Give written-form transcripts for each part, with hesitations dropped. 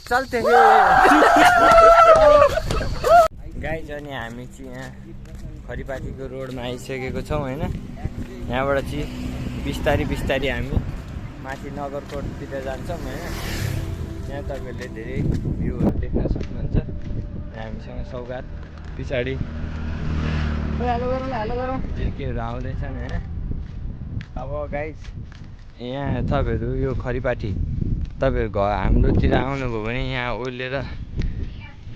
चल्थे guys अनि हामी चाहिँ यहाँ खरिपाटीको रोडमा आइसकेको छौँ होइन। यहाँबाट चाहिँ बिस्तारी बिस्तारी हामी माथि नगरकोटतिर जान्छौँ होइन। यहाँ तपाईँहरूले धेरै भ्यूहरू देख्न सक्नुहुन्छ। हामीसँग सौगात पछाडि झिर्कीहरू आउँदैछन् होइन। अब गाइज यहाँ तपाईँहरू यो खरिपाटी तपाईँहरू घर हाम्रोतिर आउनुभयो भने यहाँ ओर्लेर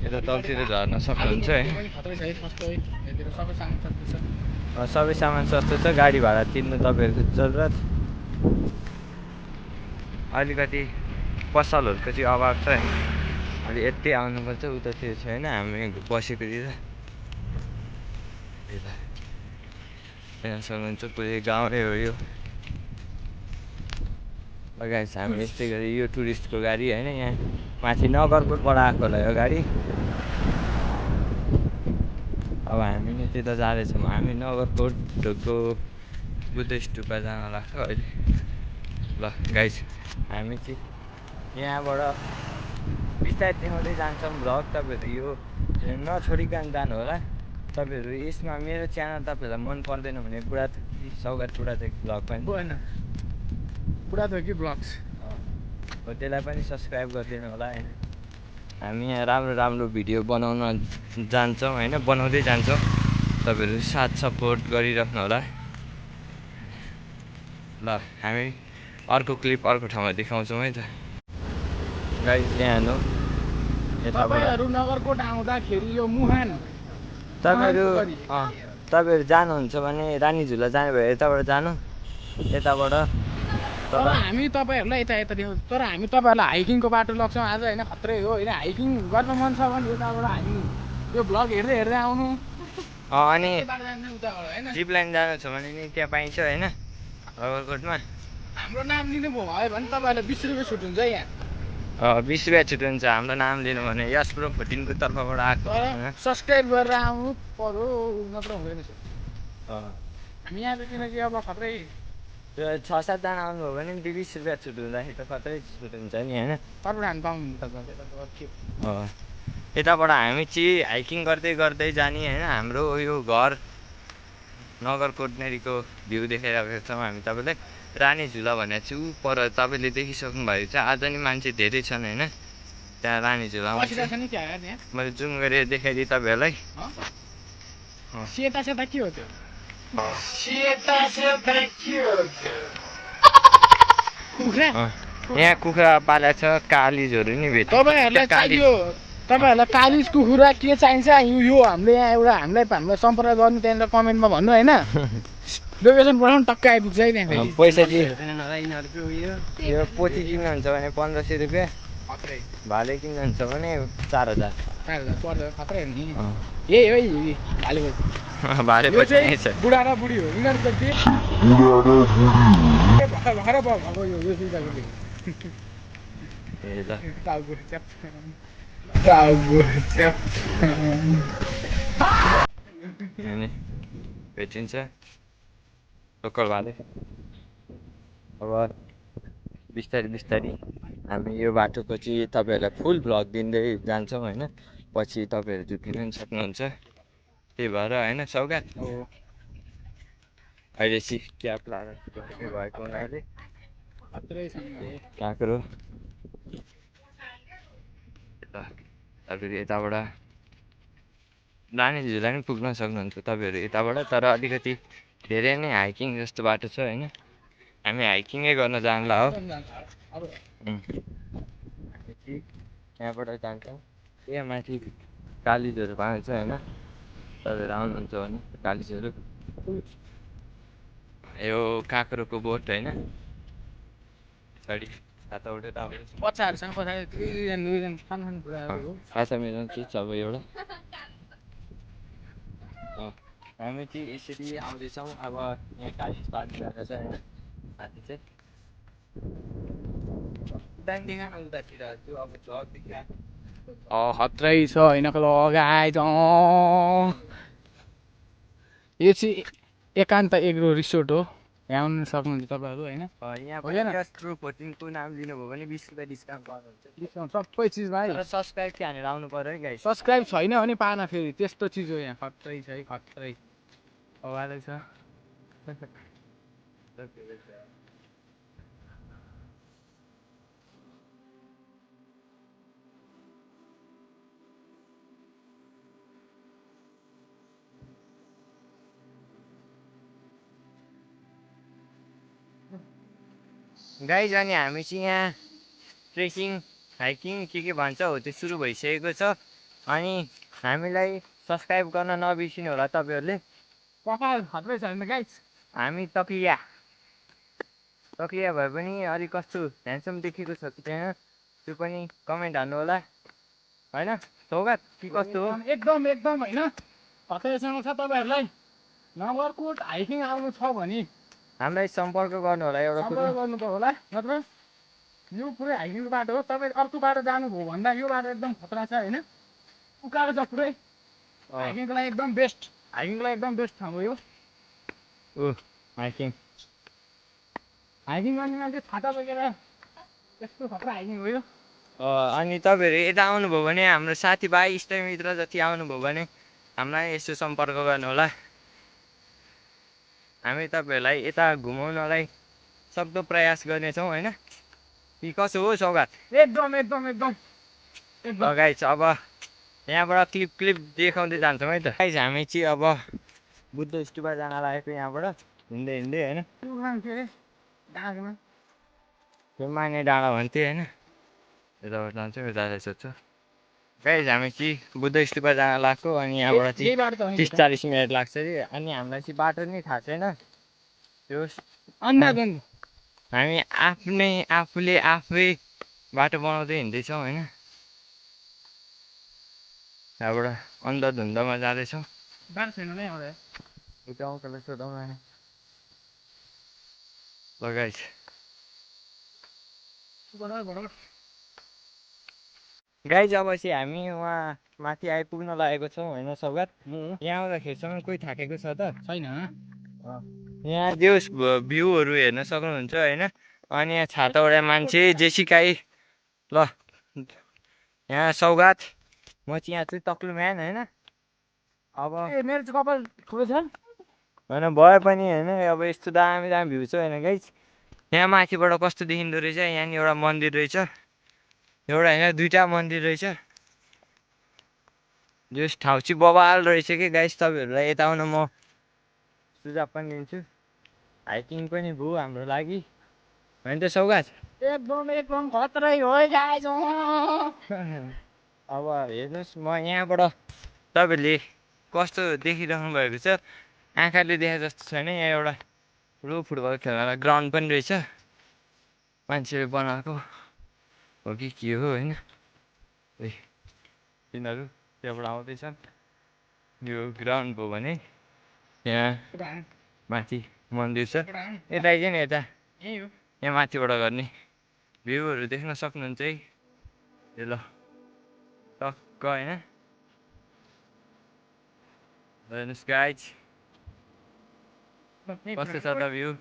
यता तलतिर झर्न सक्नुहुन्छ है। सबै सामान सस्तो छ। गाडी भाडा तिर्नु तपाईँहरूको जरुरत। अलिकति पसलहरूको चाहिँ अभाव छ है। अलि यति आउनुपर्छ उतातिर छैन हामी बसेकोतिर। यहाँ सक्नुहुन्छ पुरै गाउँै हो यो। गाइस हामी यस्तै गरी यो टुरिस्टको गाडी होइन। यहाँ माथि नगरकोटबाट आएको होला यो गाडी। अब हामी त्यता जाँदैछौँ। हामी नगरकोटको बुद्ध स्तूपा जान लाग्छ अहिले। ल गाइस हामी चाहिँ यहाँबाट बिस्तारै देखाउँदै जान्छौँ भ्लग। तपाईँहरू यो नछोडिकन जानु होला। तपाईँहरू यसमा मेरो च्यानल तपाईँहरूलाई मन पर्दैन भने पुरा सौगात पुरा भ्लग पनि पुरा थियो कि ब्लग्स हो त्यसलाई पनि सब्सक्राइब गरिदिनु होला होइन। हामी यहाँ राम्रो राम्रो भिडियो बनाउन जान्छौँ होइन। बनाउँदै जान्छौँ। तपाईँहरू साथ सपोर्ट गरिराख्नु होला। ल हामी अर्को क्लिप अर्को ठाउँमा देखाउँछौँ है त। गाइस यहाँ हेर्नु तपाईँहरू नगरकोट आउँदाखेरि यो मुहान तपाईँहरू जानुहुन्छ भने रानी झुला जाने भए यताबाट जानु। यताबाट तर हामी तपाईँहरूलाई यता देखाउँछ। तर हामी तपाईँहरूलाई हाइकिङको बाटो लग्छौँ आज होइन। खत्रै हो होइन। हाइकिङ गर्न मन छ भने यताबाट हामी यो भ्लग हेर्दै हेर्दै आउनु। अनि जिप लाइन जानु छ भने नि त्यहाँ पाइन्छ होइन नगरकोटमा। हाम्रो नाम लिनुभयो भने तपाईँहरूलाई 20 रुपियाँ छुट हुन्छ यहाँ। 20 रुपियाँ छुट हुन्छ हाम्रो नाम लिनु भने यस प्रो 14को तर्फबाट आएको। सब्सक्राइब गरेर आउनु पर्यो नत्र हुँदैन। हामी यहाँ किनकि अब खत्रै 6-7 जना आउनुभयो भने 20 रुपियाँ छुट हुँदाखेरि त कतै छुट हुन्छ नि होइन। पर्व खानु पाउनुहुन्छ। यताबाट हामी चाहिँ हाइकिङ गर्दै गर्दै जाने होइन। हाम्रो यो घर नगरकोटनेरिको भ्यू देखाइरहेको छौँ हामी तपाईँलाई। रानी झुला भनेर चाहिँ ऊ पर तपाईँले देखिसक्नु भएको छ। आज नि मान्छे धेरै छन् होइन त्यहाँ रानी झुलामा। मैले जुम गरेर देखाइदिएँ तपाईँहरूलाई। सेता सेता के हो त्यो? यहाँ कुखुरा पालेको छ। कालिजहरू नि भेट्छ। तपाईँहरूलाई कालिज कुखुरा के चाहिन्छ यो हामीले यहाँ एउटा हामीलाई सम्पर्क गर्नु। त्यहाँनिर कमेन्टमा भन्नु होइन। लोकेसन पठाउनु टक्कै आइपुग्छ है त्यहाँ। पैसा यो पोथी किन्नुहुन्छ भने 1500 रुपियाँ। भाले किन्नुहुन्छ भने 4000 पर्छ। खत्रै हो नि। यही हो भाले बुढा र बुढी हो यिनीहरू भेटिन्छ लोकल भाले। अब बिस्तारी बिस्तारी हामी यो बाटोको चाहिँ तपाईँहरूलाई फुल भ्लग दिँदै जान्छौँ होइन। पछि तपाईँहरू झुक्किन पनि सक्नुहुन्छ। त्यही भएर होइन सौगात अहिले चाहिँ क्याब लाएर भएको हुनाले काँक्रो तपाईँहरू यताबाट रानी झुला पनि पुग्न सक्नुहुन्छ तपाईँहरू यताबाट। तर अलिकति धेरै नै हाइकिङ जस्तो बाटो छ होइन। हामी हाइकिङै गर्न जानला हो। यहाँबाट जान्छौँ। यहाँ माथि कालिजहरू पाउँछ होइन। तपाईँहरू आउनुहुन्छ भने कालिजहरू यो काँक्रोको बोट होइन। पछाडि छाता उडेर आउँदैछ। खासा मेरो के छ अब एउटा। हामी चाहिँ यसरी आउँदैछौँ। अब यहाँ कालिज पार गरेर चाहिँ होइन माथि चाहिँ खत्रै छ होइन लगाइज। यो चाहिँ एकान्त एग्रो रिसोर्ट हो। यहाँ आउनु सक्नुहुन्छ तपाईँहरू होइन यहाँ होइन? पनि ट्रु 14 नाम लिनुभयो भने 20 रुपियाँ डिस्काउन्ट पाउनुहुन्छ। डिस्काउन्ट सबै चिजमा है। तर सब्सक्राइब चाहिँ हानेर आउनु पर्यो है गाइस। सब्सक्राइब छैन भने पाएन फेरि, त्यस्तो चिज हो यहाँ। खत्रै छ है, खत्रै अगाडि छ। गाइज अनि हामी चाहिँ यहाँ ट्रेकिङ हाइकिङ के भन्छ हो त्यो सुरु भइसकेको छ। अनि हामीलाई सब्सक्राइब गर्न नबिर्सिनु होला तपाईँहरूले। कपाल खत्रै छ भने गाइस। हामी तक्लिया भए पनि अलिक कस्तो ह्यान्डसम देखेको छ कि छैन त्यो पनि कमेन्ट हाल्नु होला होइन सौगात कि कस्तो हो। एकदम एकदम होइन, खतैसँग छ। तपाईँहरूलाई नगरकोट हाइकिङ आउनु छ भने हामीलाई सम्पर्क गर्नु होला। एउटा कुरो सम्पर्क गर्नु त होला, नत्र यो पुरै हाइकिङको बाटो हो। तपाईँ अर्को बाटो जानुभयो भन्दा यो बाटो एकदम खतरा छ होइन, उकालो छ पुरै। हाइकिङको लागि एकदम बेस्ट, हाइकिङको लागि एकदम बेस्ट ठाउँ हो यो। हाइकिङ गर्ने मान्छे छाता बोकेर त्यस्तो खतरा हाइकिङ हो यो। अनि तपाईँहरू यता आउनुभयो भने हाम्रो साथीभाइ इष्टमित्र जति आउनुभयो भने हामीलाई यसो सम्पर्क गर्नु होला। हामी तपाईँहरूलाई यता घुमाउनलाई सक्दो प्रयास गर्नेछौँ होइन। कि कसो हो सौगात? एकदम एकदम एकदम गाइस अब यहाँबाट क्लिप देखाउँदै जान्छौँ है त। गाइस हामी चाहिँ अब बुद्ध स्तूपा जान लागेको यहाँबाट हिँड्दै होइन। त्यो माने डाँडा भन्थ्यो होइन, यताबाट जान्छ यता सोध्छु। गाइस हामी चाहिँ बुद्ध स्तूपा जान लाग्छौँ अनि यहाँबाट चाहिँ 30-40 मिनट लाग्छ अरे। अनि हामीलाई चाहिँ बाटो नै थाहा छैन त्यो अन्दाज। हामी आफूले बाटो बनाउँदै हिँड्दैछौँ होइन। यहाँबाट अन्धधुन्धमा जाँदैछौँ। बाटो छैन नै एउटा उता अङ्कललाई सोधौँ न। ल गाइस गाइज अब चाहिँ हामी वहाँ माथि आइपुग्न लागेको छौँ होइन सौगात। यहाँ आउँदाखेरिसम्म कोही थाकेको छ त छैन। यहाँ त्यो भ्यूहरू हेर्न सक्नुहुन्छ होइन। अनि यहाँ छाताबाट मान्छे जेसिकाई ल यहाँ सौगात म चाहिँ यहाँ चाहिँ तक्लु म्यान होइन। अब मेरो चाहिँ कपाल ठुलो छ होइन भए पनि होइन, अब यस्तो दामी भ्यू छ होइन गाइज। यहाँ माथिबाट कस्तो देखिँदो रहेछ। यहाँनिर एउटा मन्दिर रहेछ, एउटा होइन दुईवटा मन्दिर रहेछ। यो ठाउँ चाहिँ बवाल रहेछ कि गाइस। तपाईँहरूलाई यता आउन म सुझाव पनि दिन्छु। हाइकिङ पनि भयो हाम्रो लागि होइन त सौगात। एकदम खतरै हो गाइस। अब हेर्नुहोस् म यहाँबाट तपाईँहरूले कस्तो देखिरहनु भएको छ, आँखाले देखे जस्तो छैन। यहाँ एउटा ठुलो फुटबल खेल्नलाई ग्राउन्ड पनि रहेछ, मान्छेले बनाएको हो कि के हो होइन। तिनीहरू त्यहाँबाट आउँदैछन्। यो ग्राउन्ड भयो भने यहाँ माथि मन्दिर छ। यता आइज नि, यता यहाँ माथिबाट गर्ने भ्यूहरू देख्न सक्नुहुन्छ है। ए ल टक्क होइन। हेर्नुहोस् गाइज कस्तो छ त भ्यू।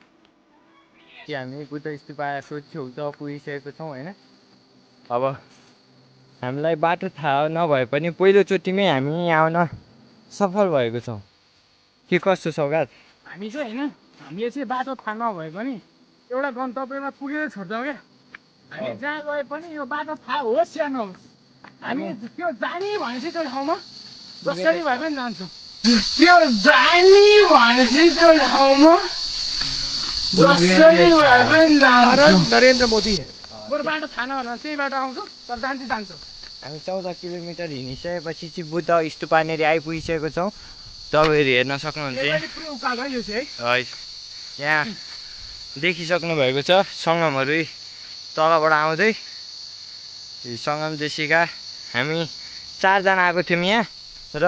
कि हामी बुद्ध स्तूपाको छेउछाउ पुगिसकेको छौँ होइन। अब हामीलाई बाटो थाहा नभए पनि पहिलोचोटिमै हामी यहाँ आउन सफल भएको छौँ कि कस्तो सौगात। हामी चाहिँ होइन, हामीले चाहिँ बाटो थाहा नभए पनि एउटा गन्तव्यमा पुगेर छोड्छौँ क्या। हामी जहाँ गए पनि यो बाटो थाहा होस् या नहोस्, हामी त्यो जाने भनेपछि त्यो ठाउँमा जसरी भए पनि जान्छौँ। त्यो जाने भनेपछि त्यो ठाउँमा जसरी भए पनि जान्छौँ। नरेन्द्र मोदी बरु बाटो थाहा नभएर त्यही बाटो आउँछौँ तर जान्छौँ। हामी 14 किलोमिटर हिँडिसकेपछि चाहिँ बुद्ध स्तूपानेरि आइपुगिसकेको छौँ। तपाईँहरू हेर्न सक्नुहुन्छ है। यहाँ देखिसक्नु भएको छ सङ्गमहरू तलबाट आउँदै। सङ्गम जेसिका हामी 4 जना आएको थियौँ यहाँ र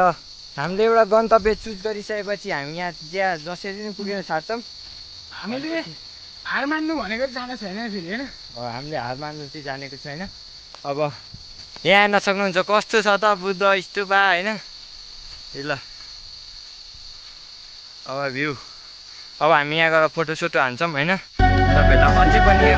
हामीले एउटा गन्तव्य चुज गरिसकेपछि हामी यहाँ जसरी नै पुगेर छाड्छौँ। हामीले हार मान्नु भनेको जाने छैन फेरि होइन। हामीले हार मान्नु चाहिँ जानेको छैन। अब यहाँ हेर्न सक्नुहुन्छ कस्तो छ त बुद्ध स्तूपा होइन। ल अब भ्यू अब हामी यहाँ गएर फोटोसोटो हान्छौँ होइन तपाईँलाई अझै पनि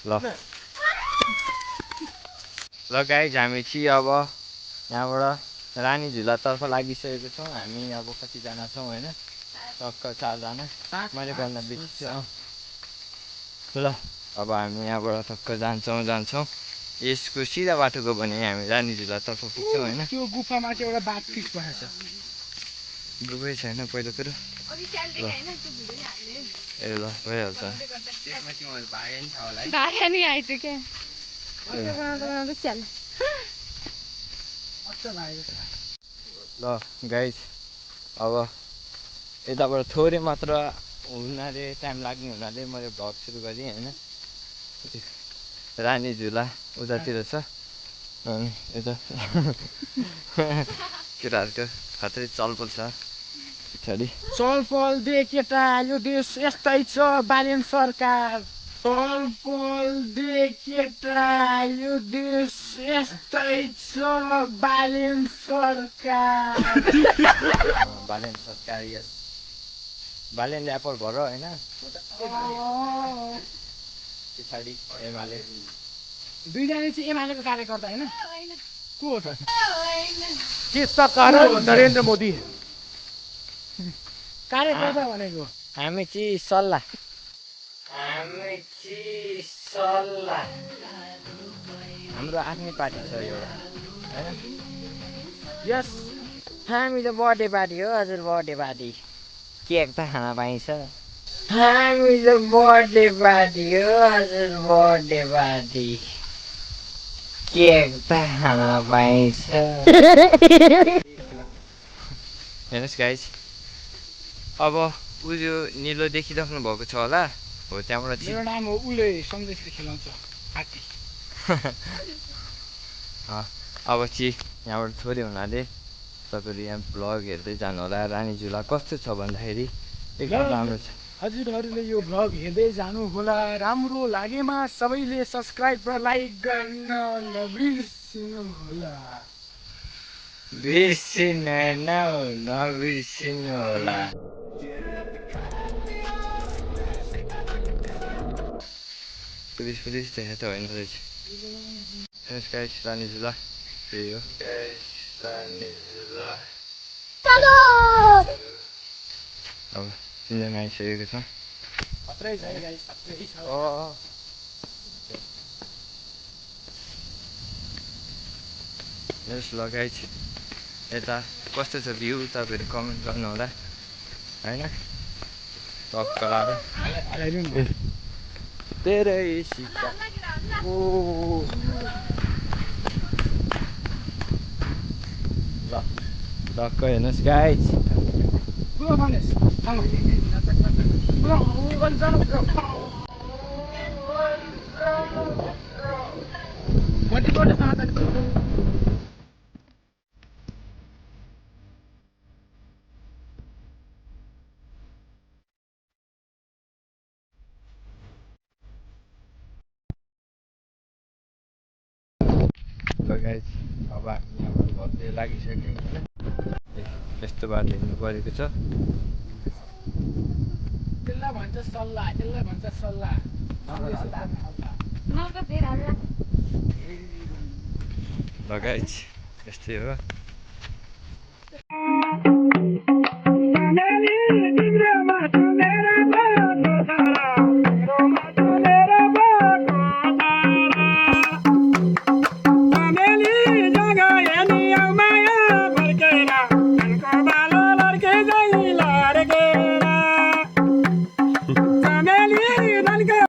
ल ल गाइज हामी चाहिँ अब यहाँबाट रानी झुलातर्फ लागिसकेको छौँ हामी अब कतिजना छौँ होइन टक्क 4 जना मैले गर्न बिर्सिछु ल अब हामी यहाँबाट टक्क जान्छौँ यसको सिधा बाटो गयो भने हामी रानी झुलातर्फ पुग्छौँ होइन त्यो गुफामा चाहिँ एउटा बाघ फिक्स भएको छ गएकै छैन पहिलो कुरो ल ए ल भइहाल्छ ल गाइज अब यताबाट थोरै मात्र हुनाले टाइम लाग्ने हुनाले मैले भ्लग सुरु गरेँ होइन रानी झुला उतातिर छ अनि यता केटाहरूको खत्रै चलपल छ पछाडि चलपल दे केटा यो देश यस्तै छ बालेन सरकार चलपल दे केटा यो देश यस्तै छ बालेन सरकार बालेन सरकार यस बालेन ल्यापर भर होइन पछाडि एमाले दुईजना चाहिँ एमालेको कार्यकर्ता होइन को हो त के सरकार नरेन्द्र मोदी कार्यकर्ता भनेको हामी चाहिँ सल्लाह हाम्रो आफ्नै पार्टी छ एउटा होइन यस हामी त बर्थडे पार्टी हो हजुर बर्थडे पार्टी केक त खान पाइन्छ हामी त बर्थडे पार्टी हो हजुर बर्थडे पार्टी केक त खान पाइन्छ हेर्नुहोस् गाइज अब उयो निलो देखिराख्नु भएको छ होला हो त्यहाँबाट मेरो नाम हो उले सन्देशले खेलाउँछ हात्ती अब चाहिँ यहाँबाट थोरै हुनाले तपाईँहरू यहाँ भ्लग हेर्दै जानु होला रानी झुला कस्तो छ भन्दाखेरि एकदम राम्रो छ हजुरहरूले यो भ्लग हेर्दै जानु होला राम्रो लागेमा सबैले सब्सक्राइब र लाइक गर्न नबिर्सिनु होला नबिर्सिनु होला पुलिस देखाइ त होइन रहेछ रानी झुला त्यही हो अब 3 जना आइसकेको छ खत्रै छ है गाइस खत्रै छ यस लगाइ यता कस्तो छ भ्यू तपाईँहरू कमेन्ट गर्नु होला हैन टक्क लाग्यो तेरै सिक्का ओ ल टक्क हेर्नुहोस् गाइस गाइस अब हामी यहाँबाट घरतिर लागिसक्यौँ होइन यस्तो बाटो हिँड्नु परेको छ त्यसलाई भन्छ सल्लाह त्यसलाई भन्छ सल्लाह ल गाइस यस्तै हो